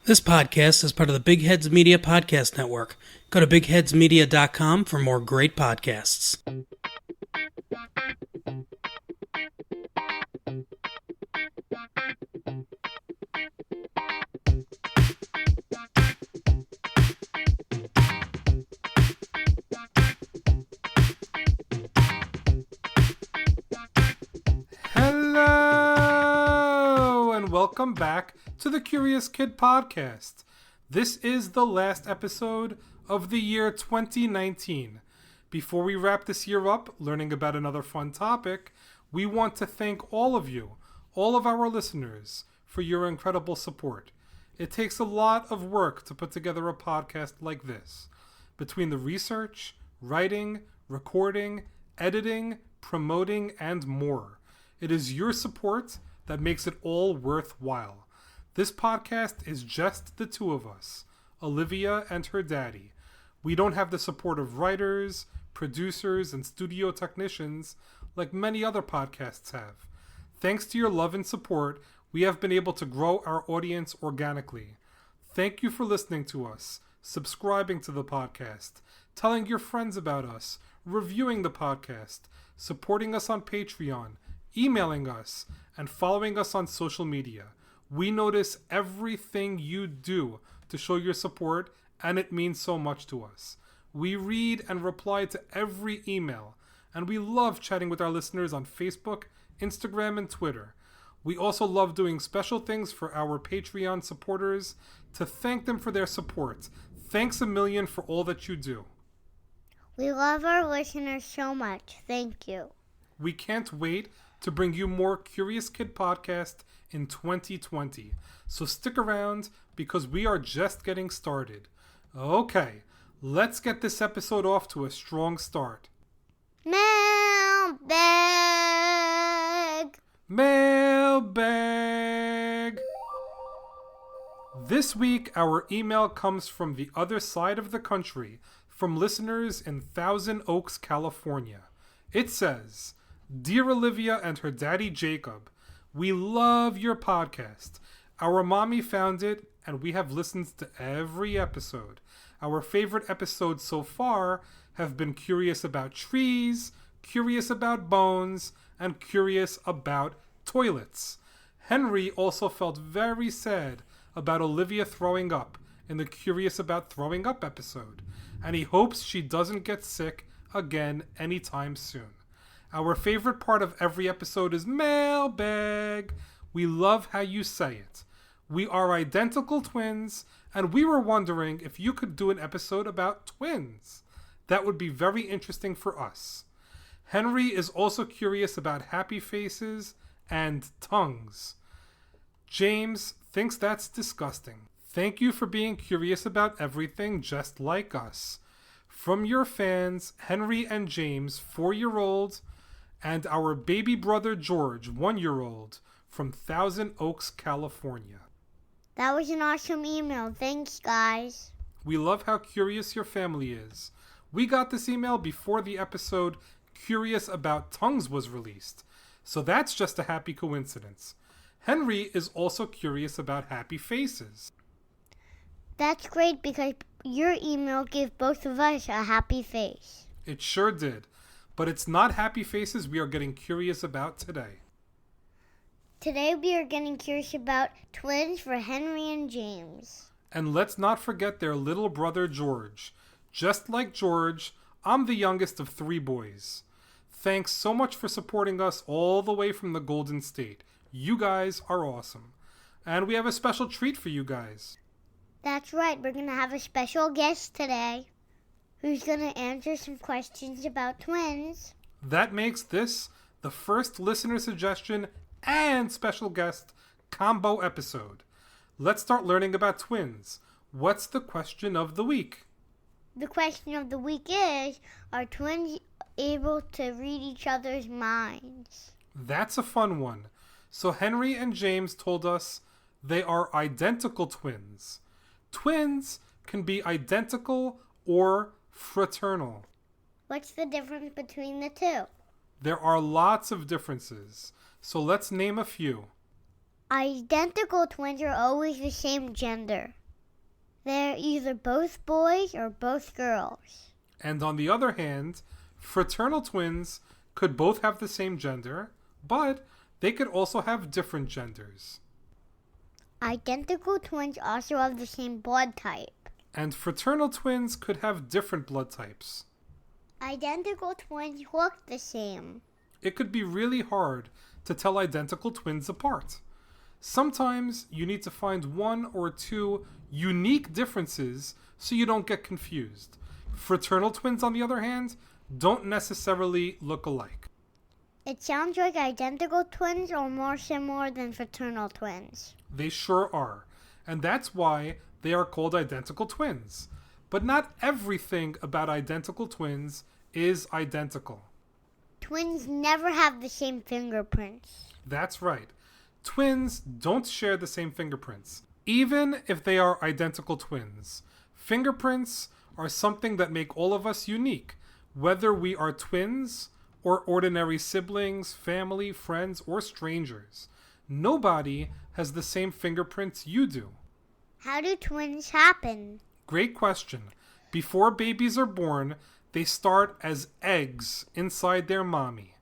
This podcast is part of the Big Heads Media Podcast Network. Go to bigheadsmedia.com for more great podcasts. Hello, and welcome back to the Curious Kid Podcast. This is the last episode of the year 2019. Before we wrap this year up, learning about another fun topic, we want to thank all of you, all of our listeners, for your incredible support. It takes a lot of work to put together a podcast like this. Between the research, writing, recording, editing, promoting, and more. It is your support that makes it all worthwhile. This podcast is just the two of us, Olivia and her daddy. We don't have the support of writers, producers, and studio technicians like many other podcasts have. Thanks to your love and support, we have been able to grow our audience organically. Thank you for listening to us, subscribing to the podcast, telling your friends about us, reviewing the podcast, supporting us on Patreon, emailing us, and following us on social media. We notice everything you do to show your support, and it means so much to us. We read and reply to every email, and we love chatting with our listeners on Facebook, Instagram, and Twitter. We also love doing special things for our Patreon supporters to thank them for their support. Thanks a million for all that you do. We love our listeners so much. Thank you. We can't wait to bring you more Curious Kid podcast in 2020. So stick around because we are just getting started. Okay, let's get this episode off to a strong start. Mailbag! Mailbag! This week, our email comes from the other side of the country, from listeners in Thousand Oaks, California. It says, "Dear Olivia and her daddy Jacob, we love your podcast. Our mommy found it, and we have listened to every episode. Our favorite episodes so far have been curious about trees, curious about bones, and curious about toilets. Henry also felt very sad about Olivia throwing up in the Curious About Throwing Up episode, and he hopes she doesn't get sick again anytime soon. Our favorite part of every episode is mailbag. We love how you say it. We are identical twins, and we were wondering if you could do an episode about twins. That would be very interesting for us. Henry is also curious about happy faces and tongues. James thinks that's disgusting. Thank you for being curious about everything just like us. From your fans, Henry and James, 4-year-old, and our baby brother George, 1-year-old, from Thousand Oaks, California." That was an awesome email. Thanks, guys. We love how curious your family is. We got this email before the episode Curious About Tongues was released, so that's just a happy coincidence. Henry is also curious about happy faces. That's great because your email gave both of us a happy face. It sure did. But it's not happy faces we are getting curious about today. Today we are getting curious about twins for Henry and James. And let's not forget their little brother George. Just like George, I'm the youngest of 3 boys. Thanks so much for supporting us all the way from the Golden State. You guys are awesome. And we have a special treat for you guys. That's right, we're going to have a special guest today who's going to answer some questions about twins. That makes this the first listener suggestion and special guest combo episode. Let's start learning about twins. What's the question of the week? The question of the week is, are twins able to read each other's minds? That's a fun one. So Henry and James told us they are identical twins. Twins can be identical or fraternal. What's the difference between the two? There are lots of differences, so let's name a few. Identical twins are always the same gender. They're either both boys or both girls. And on the other hand, fraternal twins could both have the same gender, but they could also have different genders. Identical twins also have the same blood type. And fraternal twins could have different blood types. Identical twins look the same. It could be really hard to tell identical twins apart. Sometimes you need to find one or two unique differences so you don't get confused. Fraternal twins, on the other hand, don't necessarily look alike. It sounds like identical twins are more similar than fraternal twins. They sure are, and that's why they are called identical twins. But not everything about identical twins is identical. Twins never have the same fingerprints. That's right. Twins don't share the same fingerprints, even if they are identical twins. Fingerprints are something that make all of us unique, whether we are twins or ordinary siblings, family, friends, or strangers. Nobody has the same fingerprints you do. How do twins happen? Great question. Before babies are born, they start as eggs inside their mommy.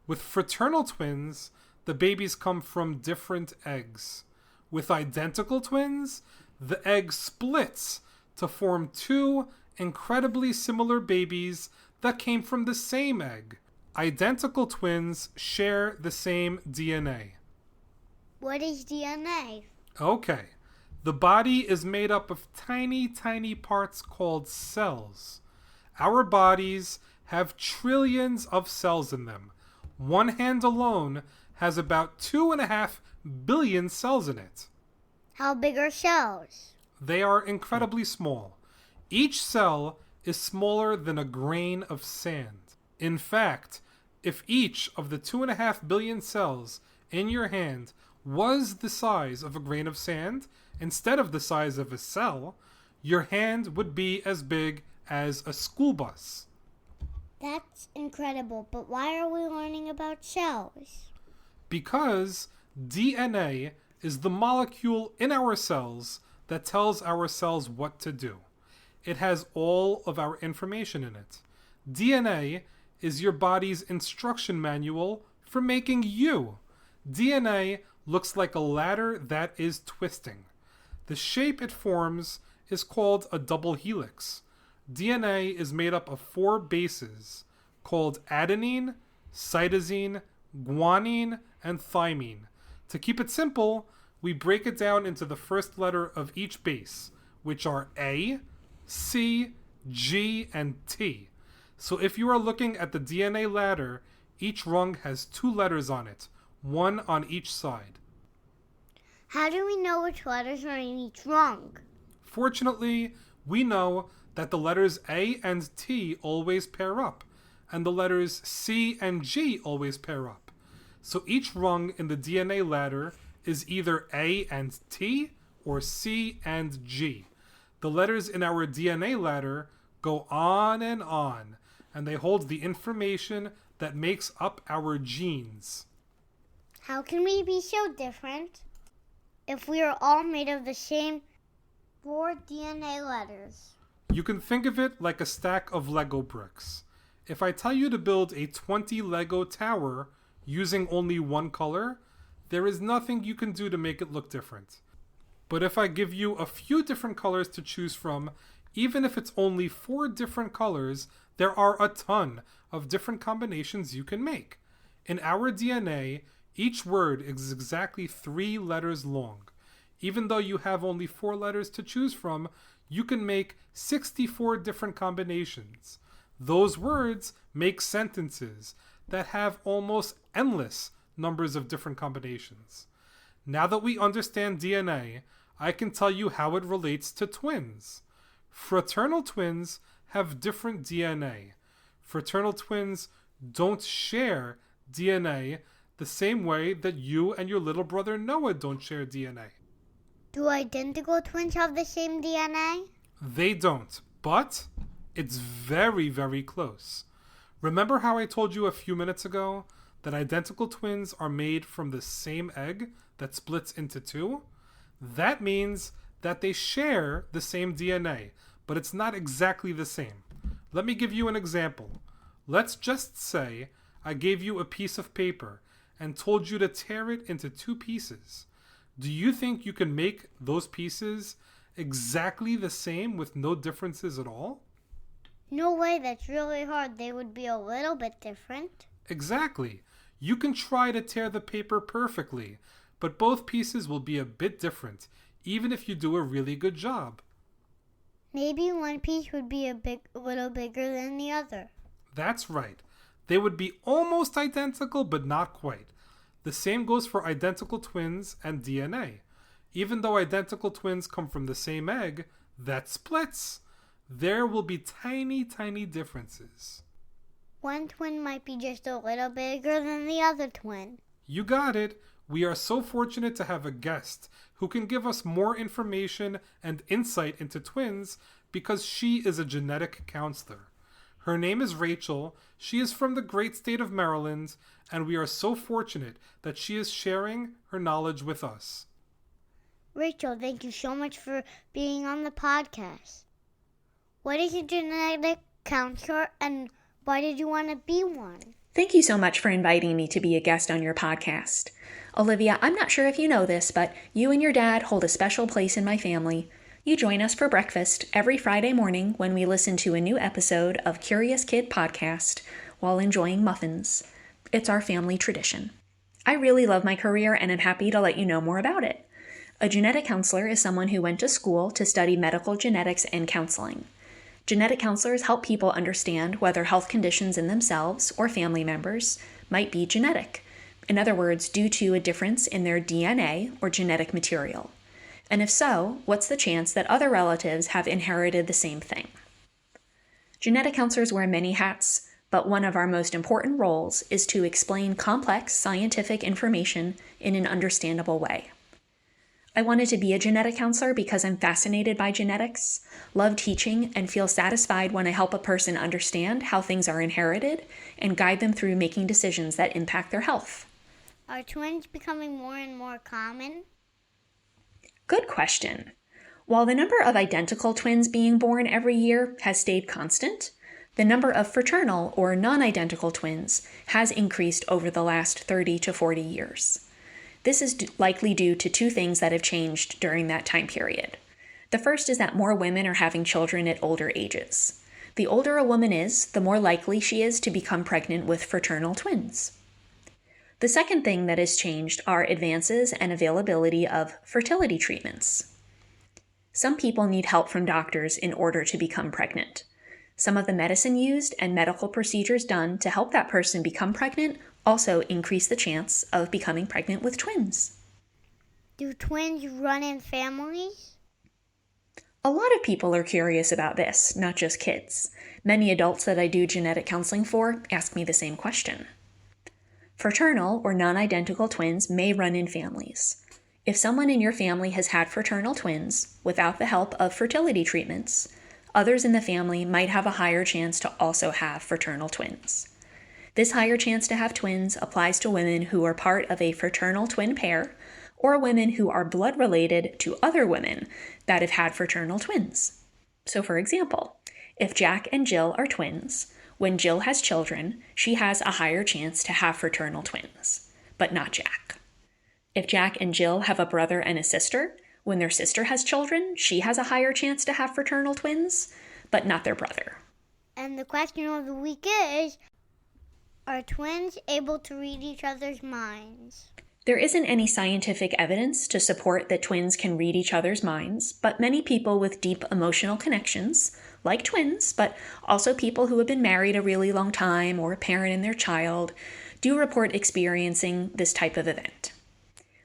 With fraternal twins, the babies come from different eggs. With identical twins, the egg splits to form two incredibly similar babies that came from the same egg. Identical twins share the same DNA. What is DNA? Okay. The body is made up of tiny, tiny parts called cells. Our bodies have trillions of cells in them. One hand alone has about 2.5 billion cells in it. How big are cells? They are incredibly small. Each cell is smaller than a grain of sand. In fact, if each of the 2.5 billion cells in your hand was the size of a grain of sand instead of the size of a cell, your hand would be as big as a school bus. That's incredible, but why are we learning about cells? Because DNA is the molecule in our cells that tells our cells what to do. It has all of our information in it. DNA is your body's instruction manual for making you. DNA looks like a ladder that is twisting. The shape it forms is called a double helix. DNA is made up of 4 bases called adenine, cytosine, guanine, and thymine. To keep it simple, we break it down into the first letter of each base, which are A, C, G, and T. So if you are looking at the DNA ladder, each rung has 2 letters on it, one on each side. How do we know which letters are in each rung? Fortunately, we know that the letters A and T always pair up, and the letters C and G always pair up. So each rung in the DNA ladder is either A and T or C and G. The letters in our DNA ladder go on, and they hold the information that makes up our genes. How can we be so different if we are all made of the same 4 DNA letters? You can think of it like a stack of Lego bricks. If I tell you to build a 20 Lego tower using only one color, there is nothing you can do to make it look different. But if I give you a few different colors to choose from, even if it's only 4 different colors, there are a ton of different combinations you can make. In our DNA, each word is exactly 3 letters long. Even though you have only 4 letters to choose from, you can make 64 different combinations. Those words make sentences that have almost endless numbers of different combinations. Now that we understand DNA, I can tell you how it relates to twins. Fraternal twins have different DNA. Fraternal twins don't share DNA the same way that you and your little brother Noah don't share DNA. Do identical twins have the same DNA? They don't, but it's very, very close. Remember how I told you a few minutes ago that identical twins are made from the same egg, that splits into two, that means that they share the same DNA, but it's not exactly the same. Let me give you an example. Let's just say I gave you a piece of paper and told you to tear it into two pieces. Do you think you can make those pieces exactly the same with no differences at all? No way, that's really hard. They would be a little bit different. Exactly. You can try to tear the paper perfectly, but both pieces will be a bit different, even if you do a really good job. Maybe one piece would be a little bigger than the other. That's right. They would be almost identical, but not quite. The same goes for identical twins and DNA. Even though identical twins come from the same egg, that splits. There will be tiny, tiny differences. One twin might be just a little bigger than the other twin. You got it. We are so fortunate to have a guest who can give us more information and insight into twins because she is a genetic counselor. Her name is Rachel. She is from the great state of Maryland, and we are so fortunate that she is sharing her knowledge with us. Rachel, thank you so much for being on the podcast. What is a genetic counselor, and why did you want to be one? Thank you so much for inviting me to be a guest on your podcast. Olivia, I'm not sure if you know this, but you and your dad hold a special place in my family. You join us for breakfast every Friday morning when we listen to a new episode of Curious Kid Podcast while enjoying muffins. It's our family tradition. I really love my career and am happy to let you know more about it. A genetic counselor is someone who went to school to study medical genetics and counseling. Genetic counselors help people understand whether health conditions in themselves or family members might be genetic. In other words, due to a difference in their DNA or genetic material. And if so, what's the chance that other relatives have inherited the same thing? Genetic counselors wear many hats, but one of our most important roles is to explain complex scientific information in an understandable way. I wanted to be a genetic counselor because I'm fascinated by genetics, love teaching, and feel satisfied when I help a person understand how things are inherited and guide them through making decisions that impact their health. Are twins becoming more and more common? Good question. While the number of identical twins being born every year has stayed constant, the number of fraternal or non-identical twins has increased over the last 30 to 40 years. This is likely due to two things that have changed during that time period. The first is that more women are having children at older ages. The older a woman is, the more likely she is to become pregnant with fraternal twins. The second thing that has changed are advances and availability of fertility treatments. Some people need help from doctors in order to become pregnant. Some of the medicine used and medical procedures done to help that person become pregnant also increase the chance of becoming pregnant with twins. Do twins run in families? A lot of people are curious about this, not just kids. Many adults that I do genetic counseling for ask me the same question. Fraternal or non-identical twins may run in families. If someone in your family has had fraternal twins without the help of fertility treatments, others in the family might have a higher chance to also have fraternal twins. This higher chance to have twins applies to women who are part of a fraternal twin pair or women who are blood related to other women that have had fraternal twins. So for example, if Jack and Jill are twins, when Jill has children, she has a higher chance to have fraternal twins, but not Jack. If Jack and Jill have a brother and a sister, when their sister has children, she has a higher chance to have fraternal twins, but not their brother. And the question of the week is, are twins able to read each other's minds? There isn't any scientific evidence to support that twins can read each other's minds, but many people with deep emotional connections, like twins, but also people who have been married a really long time or a parent and their child, do report experiencing this type of event.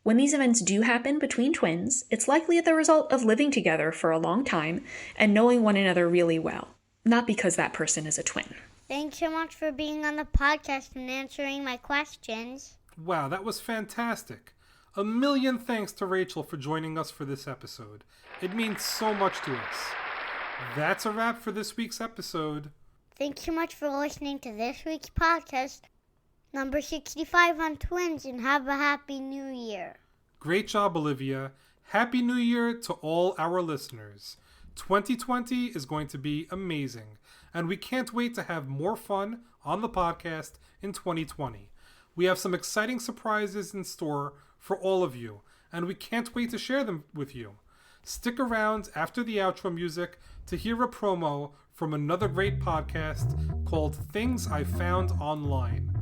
When these events do happen between twins, it's likely the result of living together for a long time and knowing one another really well, not because that person is a twin. Thanks so much for being on the podcast and answering my questions. Wow, that was fantastic. A million thanks to Rachel for joining us for this episode. It means so much to us. That's a wrap for this week's episode. Thanks so much for listening to this week's podcast, number 65 on twins, and have a happy new year. Great job, Olivia. Happy New Year to all our listeners. 2020 is going to be amazing, and we can't wait to have more fun on the podcast in 2020. We have some exciting surprises in store for all of you, and we can't wait to share them with you. Stick around after the outro music to hear a promo from another great podcast called Things I Found Online.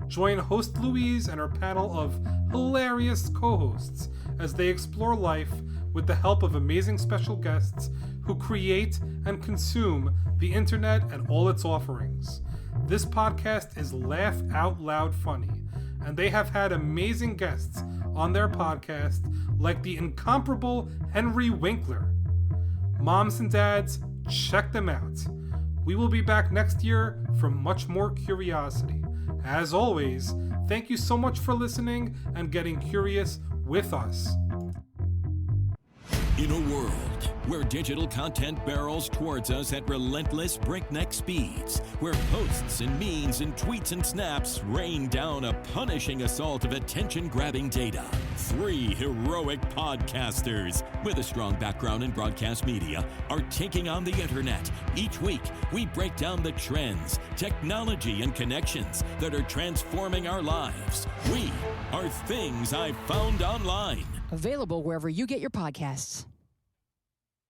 Join host Louise and her panel of hilarious co-hosts as they explore life with the help of amazing special guests who create and consume the internet and all its offerings. This podcast is laugh out loud funny, and they have had amazing guests on their podcast like the incomparable Henry Winkler. Moms and dads, check them out. We will be back next year for much more curiosity. As always, thank you so much for listening and getting curious with us. In a world where digital content barrels towards us at relentless breakneck speeds, where posts and memes and tweets and snaps rain down a punishing assault of attention-grabbing data, 3 heroic podcasters with a strong background in broadcast media are taking on the internet. Each week, we break down the trends, technology, and connections that are transforming our lives. We are Things I Found Online. Available wherever you get your podcasts.